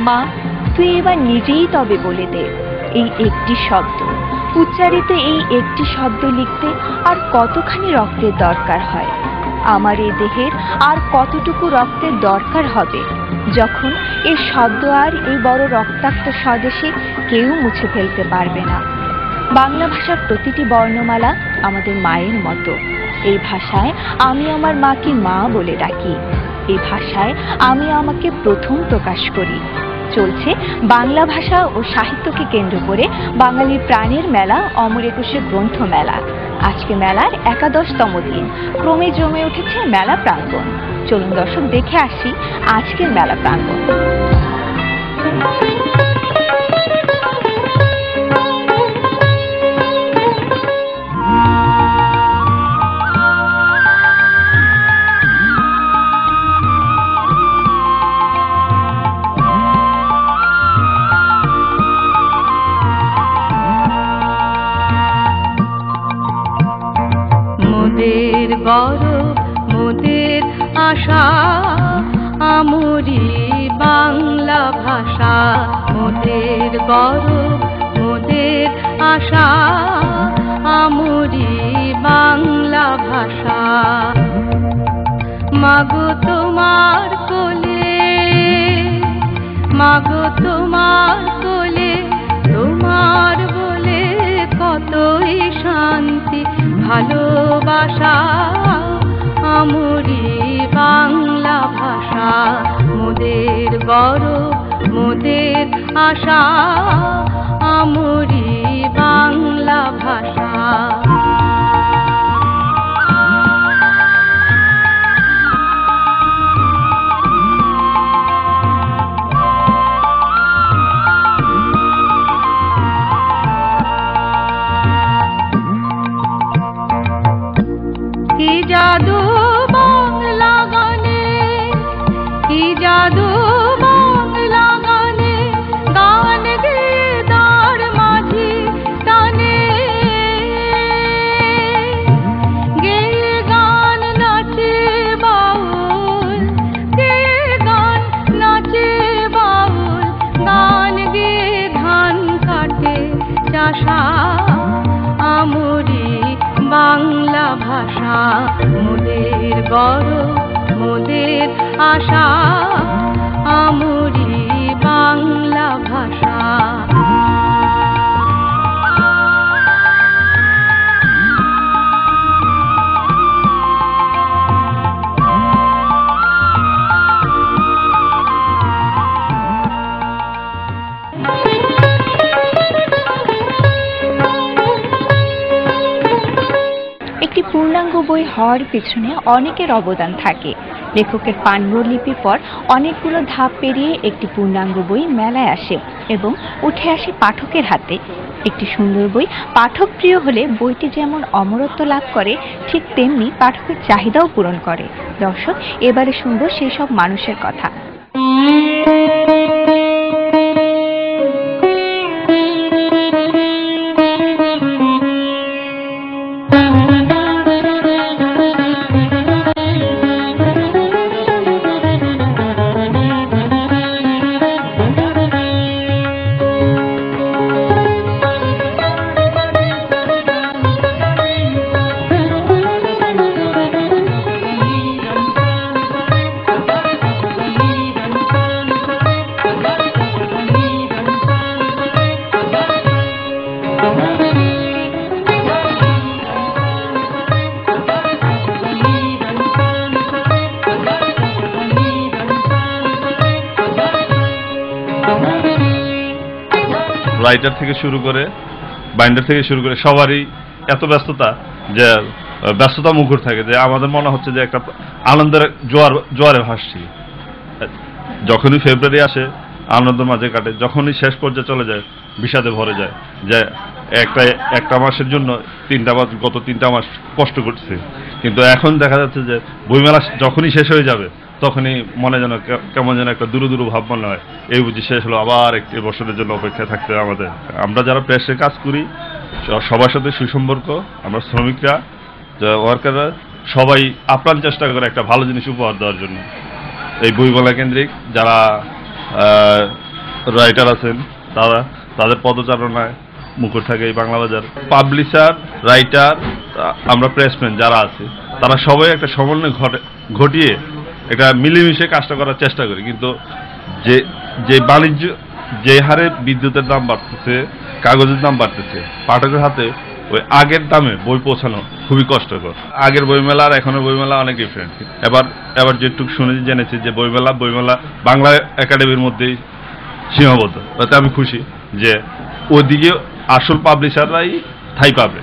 মা, তুই এবার নিজেই তবে বলে দে, এই একটি শব্দ, উচ্চারিত এই একটি শব্দ লিখতে আর কতখানি রক্তের দরকার হয়? আমার এই দেহের আর কতটুকু রক্তের দরকার হবে যখন এই শব্দ আর এই বড় রক্তাক্ত স্বদেশে কেউ মুছে ফেলতে পারবে না। বাংলা ভাষার প্রতিটি বর্ণমালা আমাদের মায়ের মতো। এই ভাষায় আমি আমার মাকে মা বলে ডাকি। এই ভাষায় আমি আমাকে প্রথম প্রকাশ করি। চলছে বাংলা ভাষা ও সাহিত্যকে কেন্দ্র করে বাঙালির প্রাণের মেলা অমর একুশে গ্রন্থ মেলা। আজকে মেলার 11তম দিন, ক্রমে জমে উঠেছে মেলা প্রাঙ্গণ। চলুন দর্শক দেখে আসি আজকের মেলা প্রাঙ্গণ। মোদের গৌরব, মোদের আশা, আমরি বাংলা ভাষা। মোদের গৌরব, মোদের আশা, আমরি বাংলা ভাষা। মাগো তোমার কোলে, মাগো তোমার কোলে, তোমার বলে কতই শান্তি ভালোবাসা, আমরি বাংলা ভাষা। মোদের গৌরব, মোদের আশা, আমরি বাংলা ভাষা। কি জাদু বাংলা গানে, কি জাদু বাংলা গানে, গান গে তার মাঝি টানে। গে গান নাচে বাউল, গে গান নাচে বাউল, গান গে ধান কাটে চাষা, আমরি বাংলা ভাষা। মোদের গৌরব, মোদের আশা, আমরি বাংলা ভাষা। একটি পূর্ণাঙ্গ বই হওয়ার পিছনে অনেকের অবদান থাকে। লেখকের পাণ্ডুলিপির পর অনেকগুলো ধাপ পেরিয়ে একটি পূর্ণাঙ্গ বই মেলায় আসে এবং উঠে আসে পাঠকের হাতে। একটি সুন্দর বই পাঠক প্রিয় হলে বইটি যেমন অমরত্ব লাভ করে, ঠিক তেমনি পাঠকের চাহিদাও পূরণ করে। দর্শক, এবারে শুনবো সেই সব মানুষের কথা। রাইটার থেকে শুরু করে বাইন্ডার থেকে শুরু করে সবারই এত ব্যস্ততা যে ব্যস্ততা মুখর থাকে যে আমাদের মনে হচ্ছে যে একটা আনন্দের জোয়ারে ভাসছি। যখনই ফেব্রুয়ারি আসে আনন্দের মাঝে কাটে, যখনই শেষ পর্যায়ে চলে যায় বিষাদে ভরে যায় যে একটা মাসের জন্য গত তিনটা মাস কষ্ট করছে। কিন্তু এখন দেখা যাচ্ছে যে বইমেলা যখনই শেষ হয়ে যাবে তখনই মনে যেন কেমন যেন একটা দূর দূর ভাব মনে হয়, এই বুঝি শেষ হলো, আবার একটি বছরের জন্য অপেক্ষায় থাকতে হবে আমাদের। আমরা যারা প্রেসে কাজ করি সবার সাথে সুসম্পর্ক, আমরা শ্রমিকরা, ওয়ার্কাররা সবাই আপ্রাণ চেষ্টা করে একটা ভালো জিনিস উপহার দেওয়ার জন্য। এই বইমেলা কেন্দ্রিক যারা রাইটার আছেন তাদের পদচারণায় মুখর থাকে এই বাংলা বাজার। পাবলিশার, রাইটার, আমরা প্রেসম্যান যারা আছে তারা সবাই একটা সমন্বয় ঘটিয়ে একটা মিলেমিশে কাজটা করার চেষ্টা করি। কিন্তু যে বাণিজ্য যে হারে বিদ্যুতের দাম বাড়তেছে, কাগজের দাম বাড়তেছে, পাঠকের হাতে ওই আগের দামে বই পৌঁছানো খুবই কষ্টকর। আগের বইমেলা আর এখনের বইমেলা অনেক ডিফারেন্ট। এবার যেটুকু শুনেছি জেনেছি যে বইমেলা বাংলা একাডেমির মধ্যেই সীমাবদ্ধ। তাতে আমি খুশি যে ওদিকে আসল পাবলিশাররাই ঠাঁই পাবে।